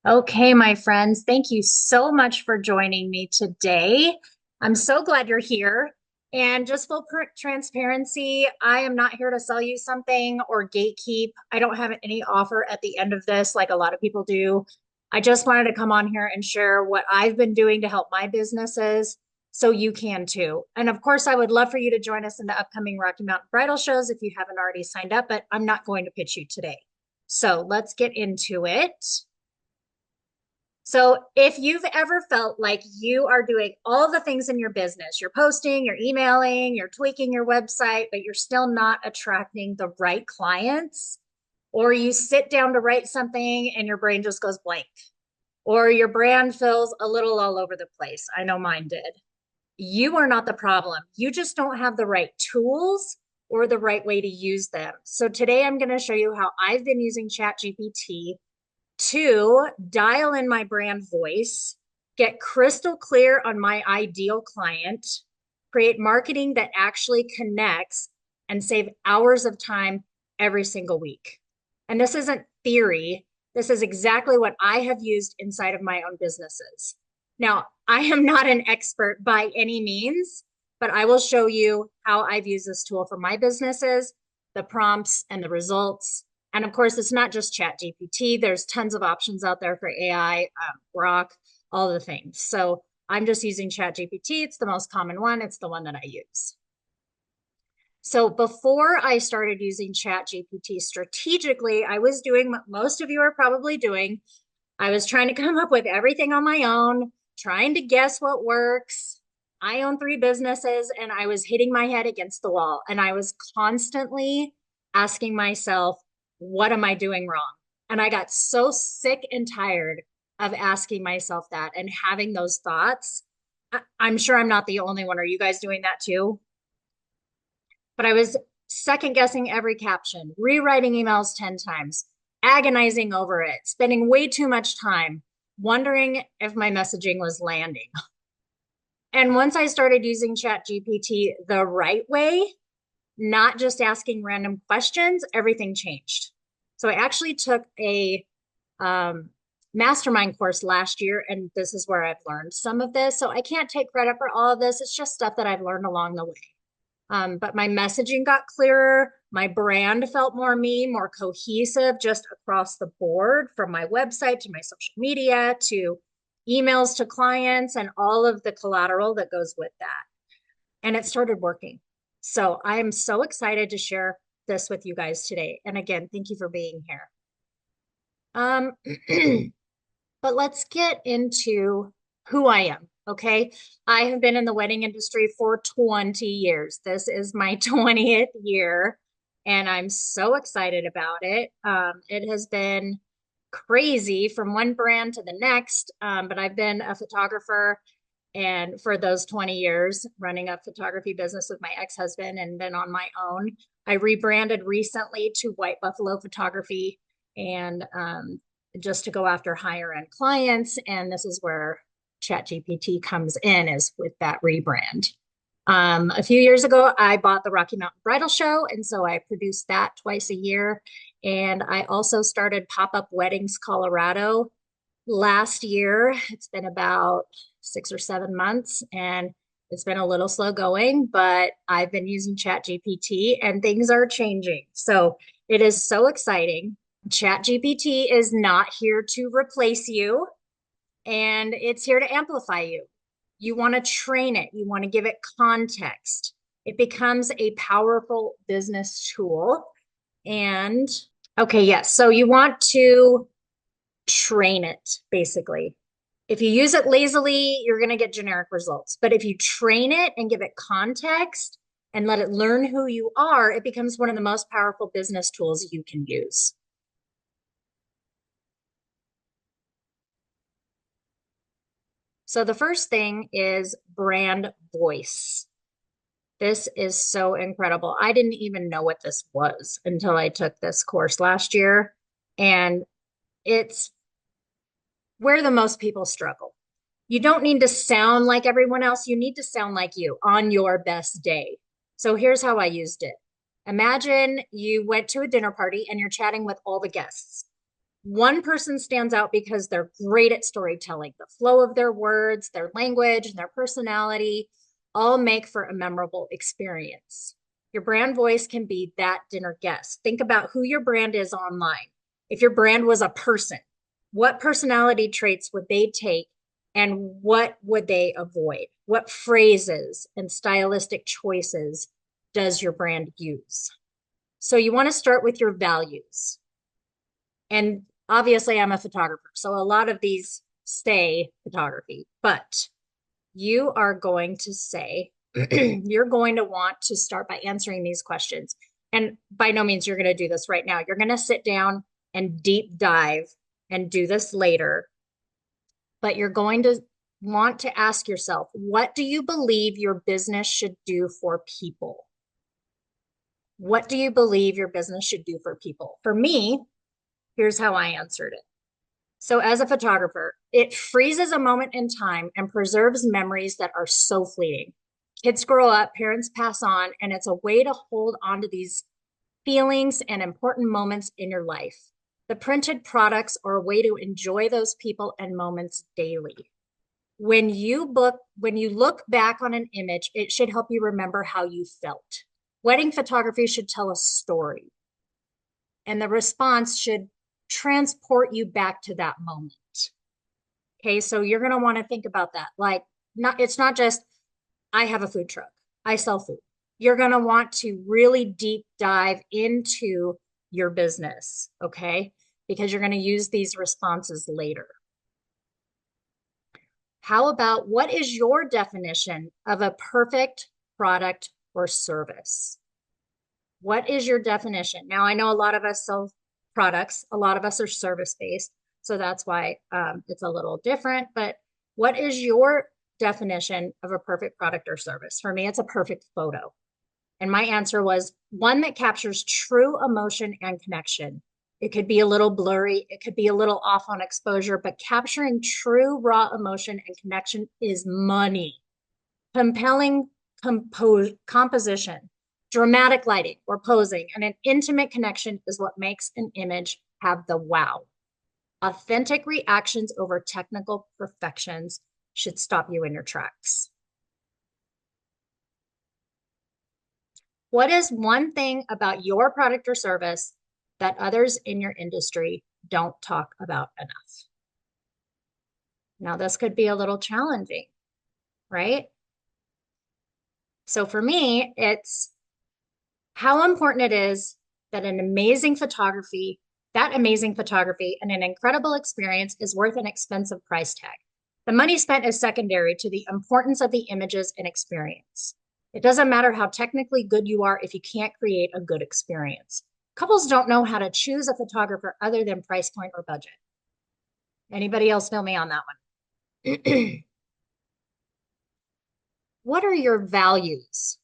Okay, my friends, thank you so much for joining me today. I'm so glad you're here. And just full transparency, I am not here to sell you something or gatekeep. I don't have any offer at the end of this like a lot of people do. I just wanted to come on here and share what I've been doing to help my businesses so you can too. And of course, I would love for you to join us in the upcoming Rocky Mountain Bridal shows if you haven't already signed up, but I'm not going to pitch you today. So let's get into it. So if you've ever felt like you are doing all the things in your business, you're posting, you're emailing, you're tweaking your website, but you're still not attracting the right clients, or you sit down to write something and your brain just goes blank, or your brand feels a little all over the place. I know mine did. You are not the problem. You just don't have the right tools or the right way to use them. So today I'm going to show you how I've been using Chat GPT to dial in my brand voice, get crystal clear on my ideal client, create marketing that actually connects, and save hours of time every single week. And this isn't theory. This is exactly what I have used inside of my own businesses. Now, I am not an expert by any means, but I will show you how I've used this tool for my businesses, the prompts and the results. And of course, it's not just Chat GPT. There's tons of options out there for AI, Grok, all the things. So I'm just using Chat GPT. It's the most common one. It's the one that I use. So before I started using Chat GPT strategically, I was doing what most of you are probably doing. I was trying to come up with everything on my own, trying to guess what works. I own three businesses and I was hitting my head against the wall. And I was constantly asking myself, what am I doing wrong? And I got so sick and tired of asking myself that and having those thoughts. I'm sure I'm not the only one. Are you guys doing that too? But I was second guessing every caption, rewriting emails 10 times, agonizing over it, spending way too much time wondering if my messaging was landing. And once I started using Chat GPT the right way, not just asking random questions, everything changed. So I actually took a um, mastermind course last year, and this is where I've learned some of this. So I can't take credit for all of this. It's just stuff that I've learned along the way. But my messaging got clearer. My brand felt more me, more cohesive just across the board from my website to my social media to emails to clients and all of the collateral that goes with that. And it started working. So I am so excited to share this with you guys today. And again, thank you for being here. Um, but let's get into who I am. Okay. I have been in the wedding industry for 20 years. This is my 20th year, and I'm so excited about it. It has been crazy from one brand to the next, but I've been a photographer and for those 20 years running a photography business with my ex-husband and then on my own. I rebranded recently to White Buffalo Photography and just to go after higher end clients. And this is where ChatGPT comes in, is with that rebrand. A few years ago, I bought the Rocky Mountain Bridal Show, and so I produced that twice a year. And I also started Pop Up Weddings Colorado last year. It's been about 6 or 7 months, and it's been a little slow going, but I've been using Chat GPT and things are changing. So it is so exciting. Chat GPT is not here to replace you, and it's here to amplify you. You want to train it, you want to give it context. It becomes a powerful business tool. And okay, yes. So you want to train it basically. If you use it lazily, you're going to get generic results. But if you train it and give it context and let it learn who you are, it becomes one of the most powerful business tools you can use. So the first thing is brand voice. This is so incredible. I didn't even know what this was until I took this course last year. And it's where the most people struggle. You don't need to sound like everyone else. You need to sound like you on your best day. So here's how I used it. Imagine you went to a dinner party and you're chatting with all the guests. One person stands out because they're great at storytelling. The flow of their words, their language, and their personality all make for a memorable experience. Your brand voice can be that dinner guest. Think about who your brand is online. If your brand was a person, what personality traits would they take and what would they avoid? What phrases and stylistic choices does your brand use? So you want to start with your values. And obviously, I'm a photographer, so a lot of these say photography, but you are going to say, you're going to want to start by answering these questions. And by no means you're going to do this right now. You're going to sit down and deep dive and do this later. But you're going to want to ask yourself, what do you believe your business should do for people? What do you believe your business should do for people? For me, here's how I answered it. So, as a photographer, it freezes a moment in time and preserves memories that are so fleeting. Kids grow up, parents pass on, and it's a way to hold on to these feelings and important moments in your life. The printed products are a way to enjoy those people and moments daily. When you look back on an image, it should help you remember how you felt. Wedding photography should tell a story, and the response should transport you back to that moment. Okay, so you're going to want to think about that. Like, it's not just, I have a food truck, I sell food. You're going to want to really deep dive into your business, okay? Because you're going to use these responses later. How about, what is your definition of a perfect product or service? What is your definition? Now, I know a lot of us sell products, a lot of us are service-based, so that's why it's a little different. But what is your definition of a perfect product or service? For me, it's a perfect photo. And my answer was one that captures true emotion and connection. It could be a little blurry, it could be a little off on exposure, but capturing true raw emotion and connection is money. Compelling composition, dramatic lighting or posing, and an intimate connection is what makes an image have the wow. Authentic reactions over technical perfections should stop you in your tracks. What is one thing about your product or service that others in your industry don't talk about enough? Now, this could be a little challenging, right? So for me, it's how important it is that that amazing photography and an incredible experience is worth an expensive price tag. The money spent is secondary to the importance of the images and experience. It doesn't matter how technically good you are if you can't create a good experience. Couples don't know how to choose a photographer other than price point or budget. Anybody else feel me on that one? What are your values?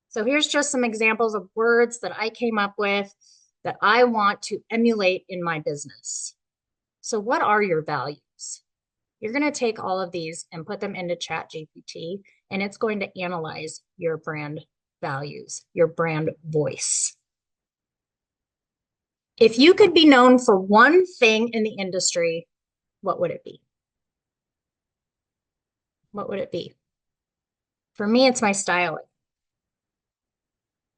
So here's just some examples of words that I came up with that I want to emulate in my business. So what are your values? You're going to take all of these and put them into Chat GPT, and it's going to analyze your brand values, your brand voice. If you could be known for one thing in the industry, what would it be? What would it be? For me, it's my styling.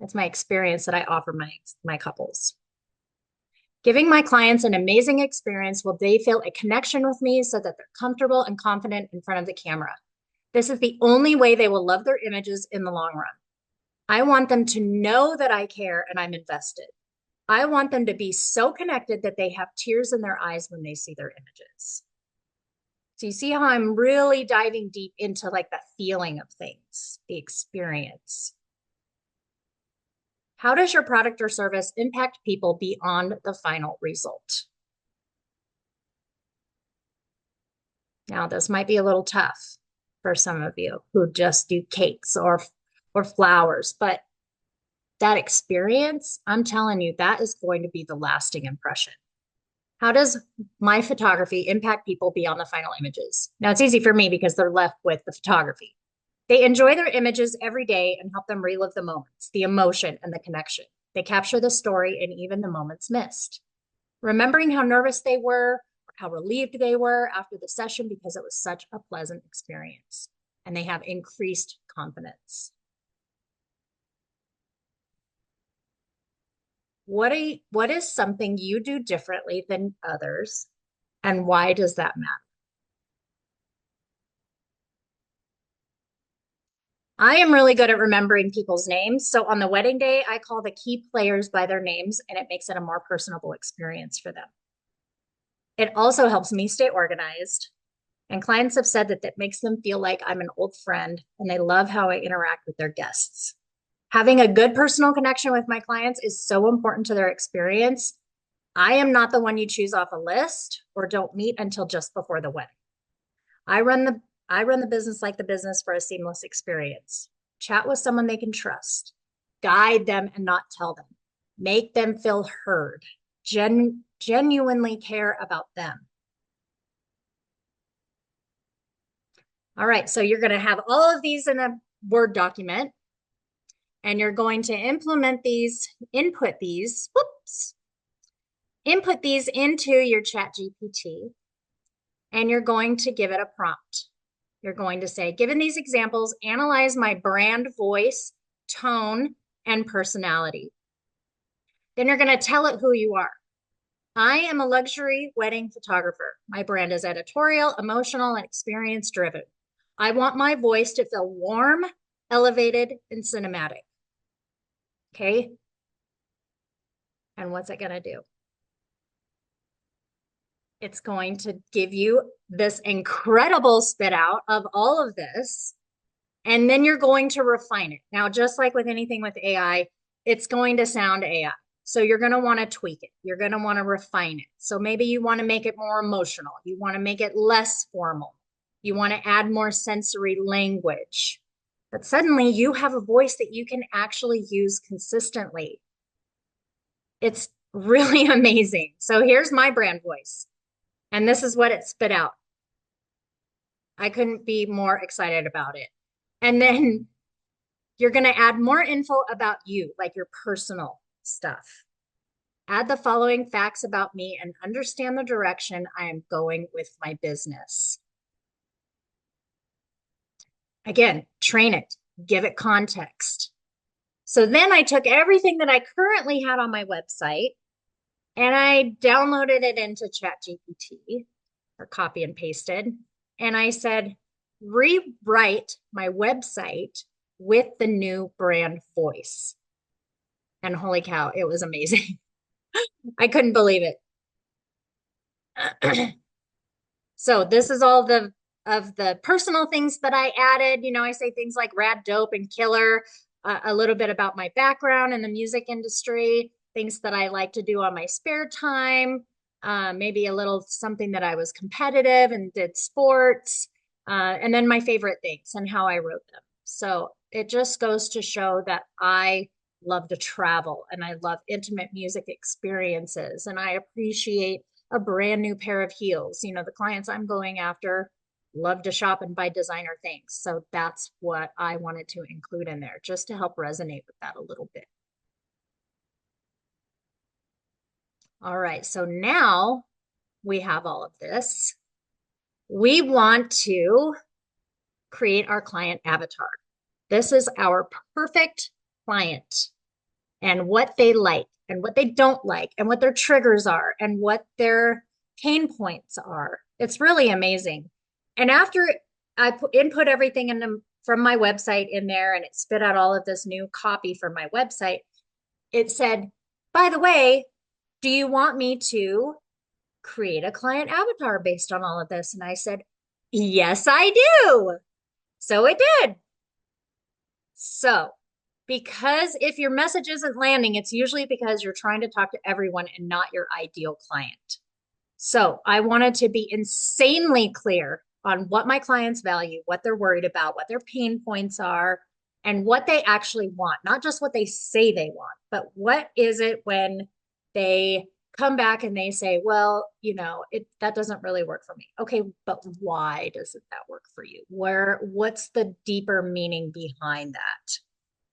That's my experience that I offer my couples. Giving my clients an amazing experience while they feel a connection with me so that they're comfortable and confident in front of the camera. This is the only way they will love their images in the long run. I want them to know that I care and I'm invested. I want them to be so connected that they have tears in their eyes when they see their images. So you see how I'm really diving deep into like the feeling of things, the experience. How does your product or service impact people beyond the final result? Now, this might be a little tough for some of you who just do cakes or flowers, but that experience, I'm telling you, that is going to be the lasting impression. How does my photography impact people beyond the final images? Now, it's easy for me because they're left with the photography. They enjoy their images every day and help them relive the moments, the emotion, and the connection. They capture the story and even the moments missed. remembering how nervous they were, or how relieved they were after the session because it was such a pleasant experience and they have increased confidence. What is something you do differently than others, and why does that matter? I am really good at remembering people's names. So on the wedding day, I call the key players by their names, and it makes it a more personable experience for them. It also helps me stay organized. And clients have said that that makes them feel like I'm an old friend and they love how I interact with their guests. Having a good personal connection with my clients is so important to their experience. I am not the one you choose off a list or don't meet until just before the wedding. I run the I run the business like the business for a seamless experience. Chat with someone they can trust. Guide them and not tell them. Make them feel heard. Genuinely care about them. All right, so you're going to have all of these in a Word document, and you're going to input these into your Chat GPT, and you're going to give it a prompt. You're going to say, given these examples, analyze my brand voice, tone, and personality. Then you're going to tell it who you are. I am a luxury wedding photographer. My brand is editorial, emotional, and experience driven. I want my voice to feel warm, elevated, and cinematic. Okay. And what's it going to do? It's going to give you this incredible spit out of all of this. And then you're going to refine it. Now, just like with anything with AI, it's going to sound AI. So you're going to want to tweak it. You're going to want to refine it. So maybe you want to make it more emotional. You want to make it less formal. You want to add more sensory language. But suddenly you have a voice that you can actually use consistently. It's really amazing. So here's my brand voice. And this is what it spit out. I couldn't be more excited about it. And then you're going to add more info about you, like your personal stuff. Add the following facts about me and understand the direction I am going with my business. Again, train it, give it context. So then I took everything that I currently had on my website and I downloaded it into Chat GPT, or copy and pasted. And I said, rewrite my website with the new brand voice. And holy cow, it was amazing. I couldn't believe it. So this is all of the personal things that I added. You know, I say things like rad, dope, and killer, a little bit about my background in the music industry, things that I like to do on my spare time, maybe a little something that I was competitive and did sports, and then my favorite things and how I wrote them. So it just goes to show that I love to travel and I love intimate music experiences and I appreciate a brand new pair of heels. You know, the clients I'm going after love to shop and buy designer things. So that's what I wanted to include in there just to help resonate with that a little bit. All right, so now we have all of this. We want to create our client avatar. This is our perfect client and what they like and what they don't like and what their triggers are and what their pain points are. It's really amazing. And after I input everything from my website in there and it spit out all of this new copy from my website, it said, by the way, do you want me to create a client avatar based on all of this? And I said, yes, I do. So it did. So because if your message isn't landing, it's usually because you're trying to talk to everyone and not your ideal client. So I wanted to be insanely clear on what my clients value, what they're worried about, what their pain points are, and what they actually want, not just what they say they want, but what is it when they come back and they say, well, you know, that doesn't really work for me. Okay, but why doesn't that work for you? What's the deeper meaning behind that?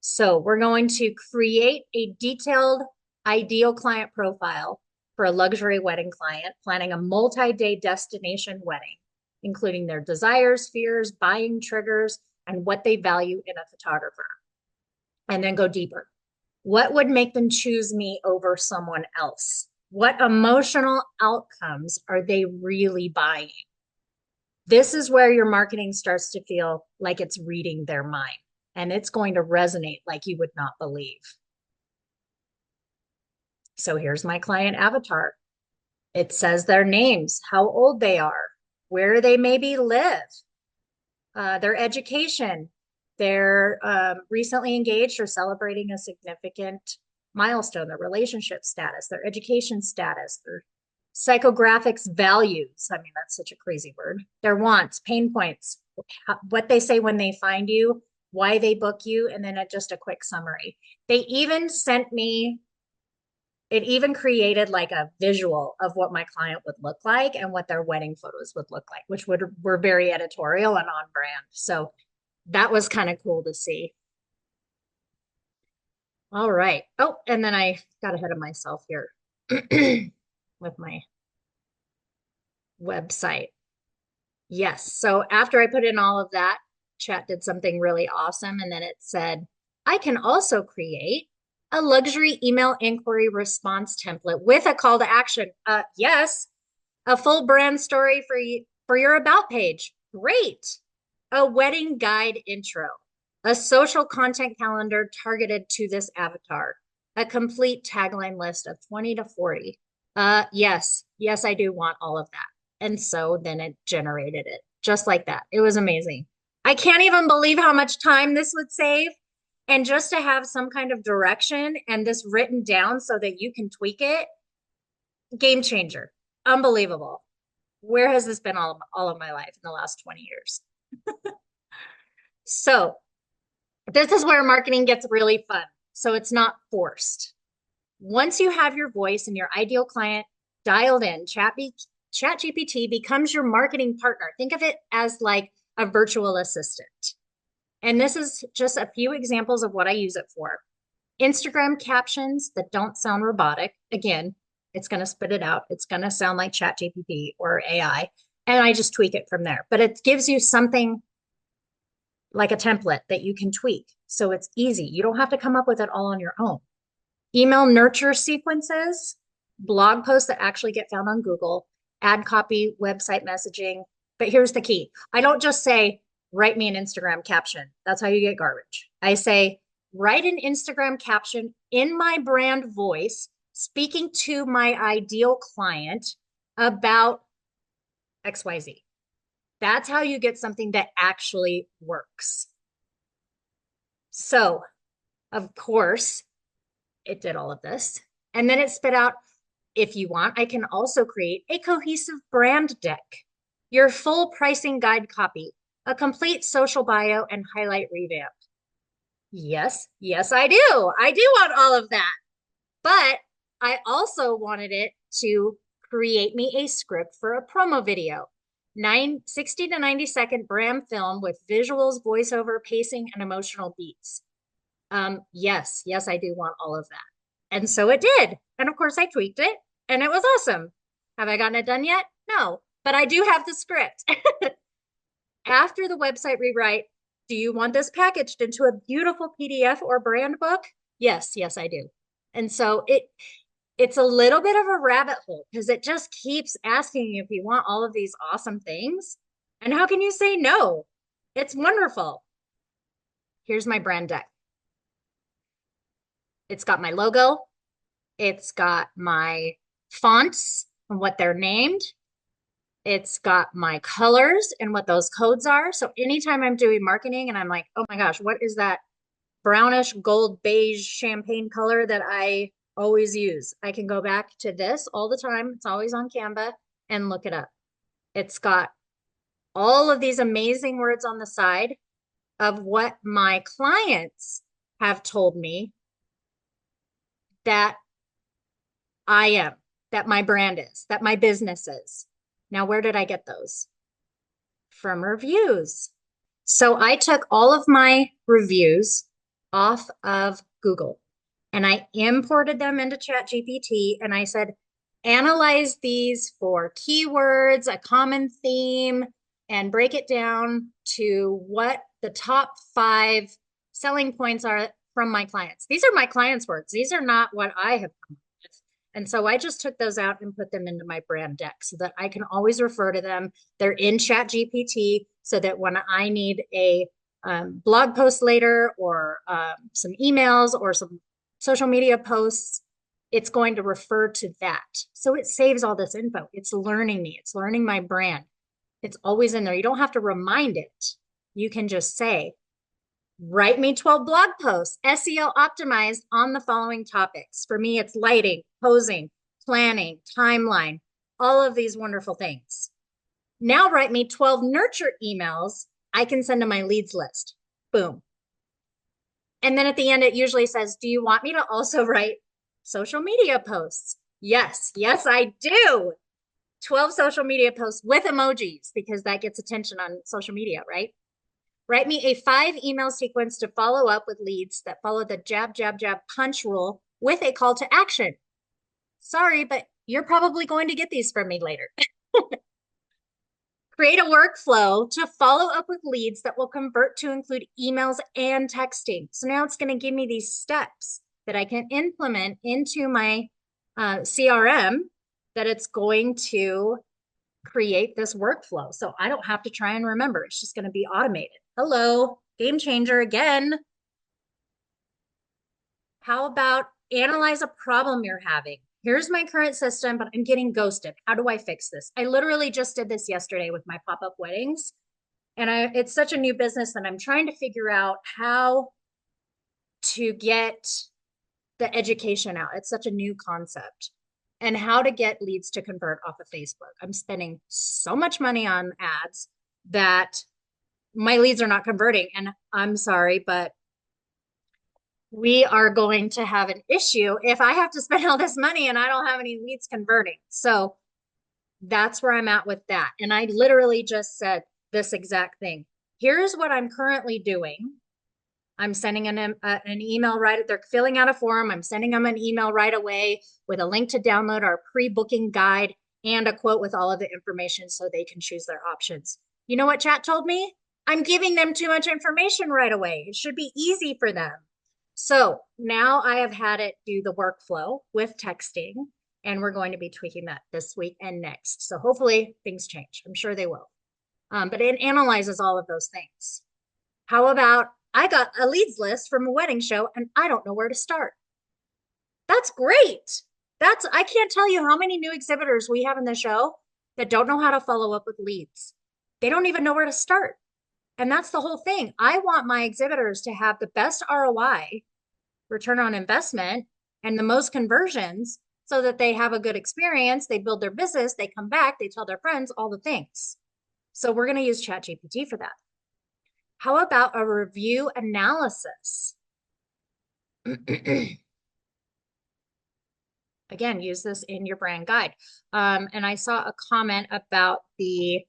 So we're going to create a detailed ideal client profile for a luxury wedding client planning a multi-day destination wedding, including their desires, fears, buying triggers, and what they value in a photographer. And then go deeper. What would make them choose me over someone else? What emotional outcomes are they really buying? This is where your marketing starts to feel like it's reading their mind, and it's going to resonate like you would not believe. So here's my client avatar. It says their names, how old they are, where they maybe live, their education, they're recently engaged or celebrating a significant milestone, their relationship status, their education status, their psychographics values. I mean, that's such a crazy word. Their wants, pain points, what they say when they find you, why they book you, and then just a quick summary. They even sent me, it even created like a visual of what my client would look like and what their wedding photos would look like, which were very editorial and on brand. So that was kind of cool to see. All right. Oh, and then I got ahead of myself here with my website. Yes. So after I put in all of that, Chat did something really awesome. And then it said, I can also create a luxury email inquiry response template with a call to action. Yes, a full brand story for your about page. Great. A wedding guide intro, a social content calendar targeted to this avatar, a complete tagline list of 20 to 40. Yes, I do want all of that. And so then it generated it just like that. It was amazing. I can't even believe how much time this would save. And just to have some kind of direction and this written down so that you can tweak it, game changer. Unbelievable. Where has this been all of my life in the last 20 years? So this is where marketing gets really fun. So it's not forced. Once you have your voice and your ideal client dialed in, Chat GPT becomes your marketing partner. Think of it as like a virtual assistant. And this is just a few examples of what I use it for. Instagram captions that don't sound robotic. Again, it's going to spit it out. It's going to sound like Chat GPT or AI. And I just tweak it from there. But it gives you something like a template that you can tweak. So it's easy. You don't have to come up with it all on your own. Email nurture sequences, blog posts that actually get found on Google, ad copy, website messaging. But here's the key. I don't just say, write me an Instagram caption. That's how you get garbage. I say, write an Instagram caption in my brand voice, speaking to my ideal client about XYZ. That's how you get something that actually works. So, of course, it did all of this. And then it spit out, if you want, I can also create a cohesive brand deck, your full pricing guide copy, a complete social bio, and highlight revamp. Yes, I do. I do want all of that. But I also wanted it to create me a script for a promo video. 60 to 90-second brand film with visuals, voiceover, pacing, and emotional beats. Yes, I do want all of that. And so it did. And of course I tweaked it and it was awesome. Have I gotten it done yet? No, but I do have the script. After the website rewrite, do you want this packaged into a beautiful PDF or brand book? Yes, I do. And so it's a little bit of a rabbit hole because it just keeps asking you if you want all of these awesome things. And how can you say no? It's wonderful. Here's my brand deck. It's got my logo. It's got my fonts and what they're named. It's got my colors and what those codes are. So anytime I'm doing marketing and I'm like, oh my gosh, what is that brownish gold beige champagne color that I always use? I can go back to this all the time. It's always on Canva and look it up. It's got all of these amazing words on the side of what my clients have told me that I am, that my brand is, that my business is. Now, where did I get those? From reviews. So I took all of my reviews off of Google and I imported them into Chat GPT and I said, analyze these for keywords, a common theme, and break it down to what the top 5 selling points are from my clients. These are my clients' words. These are not what I have come up with. And so I just took those out and put them into my brand deck so that I can always refer to them. They're in Chat GPT so that when I need a blog post later or some emails or some social media posts, it's going to refer to that. So it saves all this info. It's learning me. It's learning my brand. It's always in there. You don't have to remind it. You can just say, write me 12 blog posts, SEO optimized on the following topics. For me, it's lighting, posing, planning, timeline, all of these wonderful things. Now write me 12 nurture emails I can send to my leads list. Boom. And then at the end, it usually says, do you want me to also write social media posts? Yes, yes, I do. 12 social media posts with emojis because that gets attention on social media, right? Write me a 5 email sequence to follow up with leads that follow the jab, jab, jab punch rule with a call to action. Sorry, but you're probably going to get these from me later. Create a workflow to follow up with leads that will convert to include emails and texting. So now it's going to give me these steps that I can implement into my CRM that it's going to create this workflow. So I don't have to try and remember. It's just going to be automated. Hello, game changer again. How about analyze a problem you're having? Here's my current system, but I'm getting ghosted. How do I fix this? I literally just did this yesterday with my pop-up weddings. And it's such a new business that I'm trying to figure out how to get the education out. It's such a new concept and how to get leads to convert off of Facebook. I'm spending so much money on ads that my leads are not converting. And I'm sorry, but we are going to have an issue if I have to spend all this money and I don't have any leads converting. So that's where I'm at with that. And I literally just said this exact thing. Here's what I'm currently doing. I'm sending an email right. They're filling out a form. I'm sending them an email right away with a link to download our pre-booking guide and a quote with all of the information so they can choose their options. You know what chat told me? I'm giving them too much information right away. It should be easy for them. So now I have had it do the workflow with texting, and we're going to be tweaking that this week and next. So hopefully things change. I'm sure they will. But it analyzes all of those things. How about I got a leads list from a wedding show and I don't know where to start? That's great. I can't tell you how many new exhibitors we have in the show that don't know how to follow up with leads. They don't even know where to start. And that's the whole thing. I want my exhibitors to have the best ROI, return on investment, and the most conversions so that they have a good experience. They build their business, they come back, they tell their friends, all the things. So we're going to use Chat GPT for that. How about a review analysis? Again, use this in your brand guide. And I saw a comment about the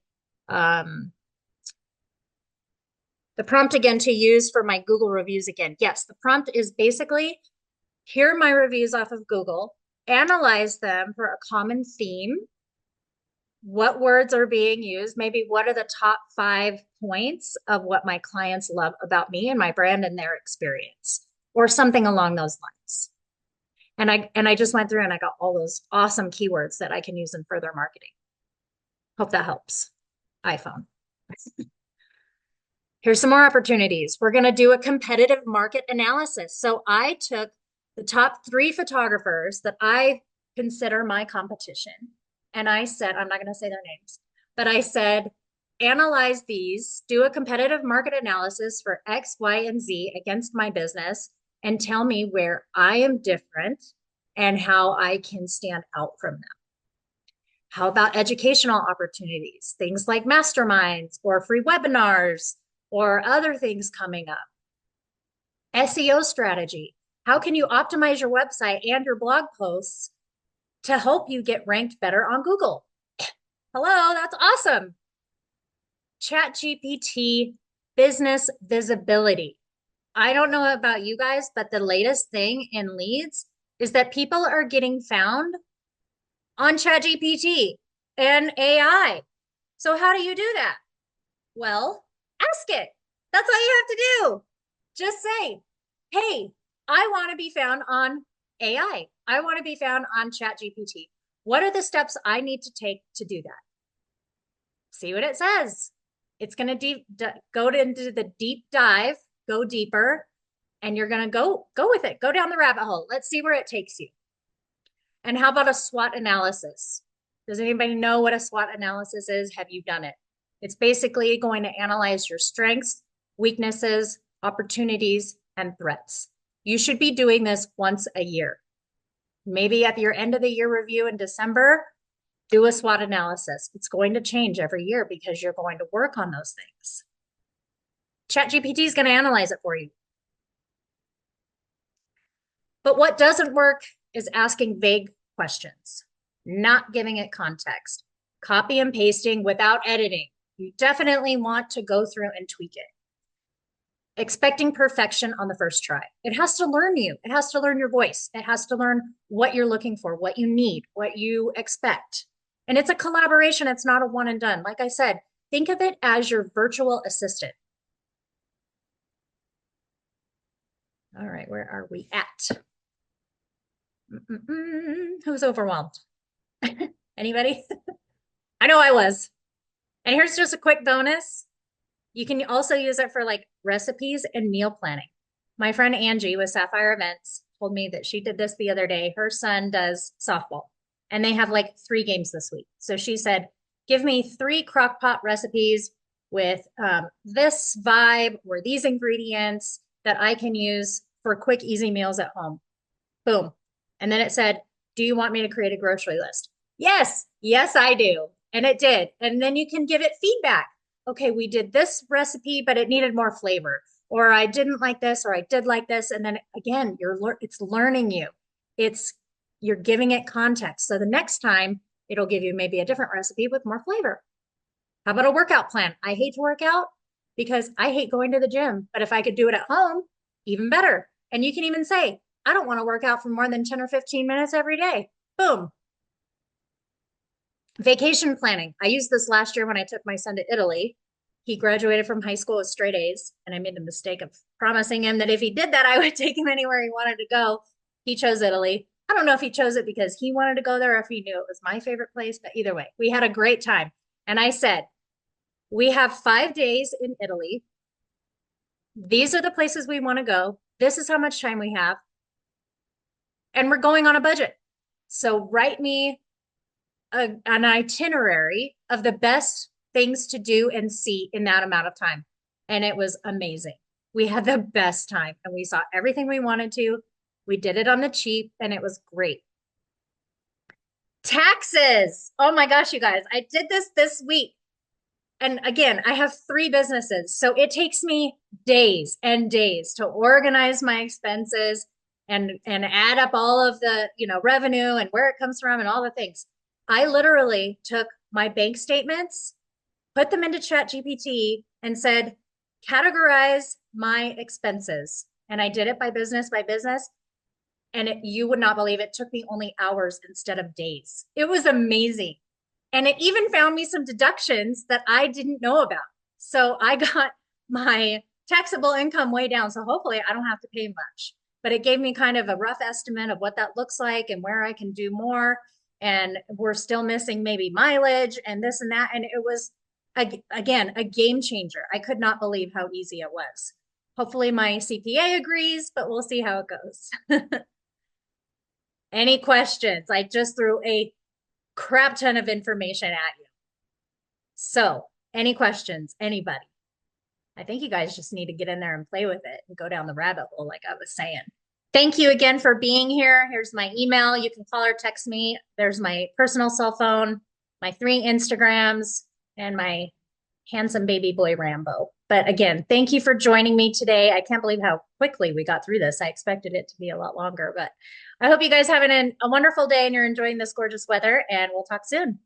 prompt again to use for my Google reviews again. Yes, the prompt is basically, here are my reviews off of Google, analyze them for a common theme. What words are being used? Maybe what are the top 5 points of what my clients love about me and my brand and their experience, or something along those lines. And I just went through and I got all those awesome keywords that I can use in further marketing. Hope that helps. iPhone. Here's some more opportunities. We're going to do a competitive market analysis. So I took the top 3 photographers that I consider my competition. And I said, I'm not going to say their names, but I said, analyze these, do a competitive market analysis for X, Y, and Z against my business, and tell me where I am different and how I can stand out from them. How about educational opportunities? Things like masterminds or free webinars or other things coming up. SEO strategy. How can you optimize your website and your blog posts to help you get ranked better on Google? Hello, that's awesome. Chat GPT business visibility. I don't know about you guys, but the latest thing in leads is that people are getting found on Chat GPT and AI. So how do you do that? Well, ask it. That's all you have to do. Just say, hey, I want to be found on AI. I want to be found on Chat GPT. What are the steps I need to take to do that? See what it says. It's going to go into the deep dive, go deeper, and you're going to go with it. Go down the rabbit hole. Let's see where it takes you. And how about a SWOT analysis? Does anybody know what a SWOT analysis is? Have you done it? It's basically going to analyze your strengths, weaknesses, opportunities, and threats. You should be doing this once a year. Maybe at your end of the year review in December, do a SWOT analysis. It's going to change every year because you're going to work on those things. ChatGPT is going to analyze it for you. But what doesn't work is asking vague questions, not giving it context, copy and pasting without editing. You definitely want to go through and tweak it. Expecting perfection on the first try. It has to learn you. It has to learn your voice. It has to learn what you're looking for, what you need, what you expect. And it's a collaboration. It's not a one and done. Like I said, think of it as your virtual assistant. All right, where are we at? Who's overwhelmed? Anybody? I know I was. And here's just a quick bonus. You can also use it for like recipes and meal planning. My friend Angie with Sapphire Events told me that she did this the other day. Her son does softball and they have like 3 games this week. So she said, give me 3 crock pot recipes with this vibe or these ingredients that I can use for quick, easy meals at home. Boom. And then it said, do you want me to create a grocery list? Yes, yes, I do. And it did. And then you can give it feedback. Okay, we did this recipe, but it needed more flavor. Or I didn't like this, or I did like this. And then again, it's learning you. You're giving it context. So the next time it'll give you maybe a different recipe with more flavor. How about a workout plan? I hate to work out because I hate going to the gym, but if I could do it at home, even better. And you can even say, I don't want to work out for more than 10 or 15 minutes every day. Boom. Vacation planning. I used this last year when I took my son to Italy. He graduated from high school with straight A's, and I made the mistake of promising him that if he did that, I would take him anywhere he wanted to go. He chose Italy. I don't know if he chose it because he wanted to go there or if he knew it was my favorite place, but either way, we had a great time. And I said, we have 5 days in Italy. These are the places we want to go. This is how much time we have. And we're going on a budget. So write me an itinerary of the best things to do and see in that amount of time. And it was amazing. We had the best time and we saw everything we wanted to. We did it on the cheap and it was great. Taxes. Oh my gosh, you guys, I did this week. And again, I have 3 businesses. So it takes me days and days to organize my expenses and add up all of the, revenue and where it comes from and all the things. I literally took my bank statements, put them into Chat GPT and said, categorize my expenses. And I did it by business. And you would not believe it took me only hours instead of days. It was amazing. And it even found me some deductions that I didn't know about. So I got my taxable income way down. So hopefully I don't have to pay much. But it gave me kind of a rough estimate of what that looks like and where I can do more. And we're still missing maybe mileage and this and that. And it was, again, a game changer. I could not believe how easy it was. Hopefully my CPA agrees, but we'll see how it goes. Any questions? I just threw a crap ton of information at you. So any questions, anybody? I think you guys just need to get in there and play with it and go down the rabbit hole like I was saying. Thank you again for being here. Here's my email. You can call or text me. There's my personal cell phone, my 3 Instagrams, and my handsome baby boy Rambo. But again, thank you for joining me today. I can't believe how quickly we got through this. I expected it to be a lot longer, but I hope you guys have a wonderful day and you're enjoying this gorgeous weather, and we'll talk soon.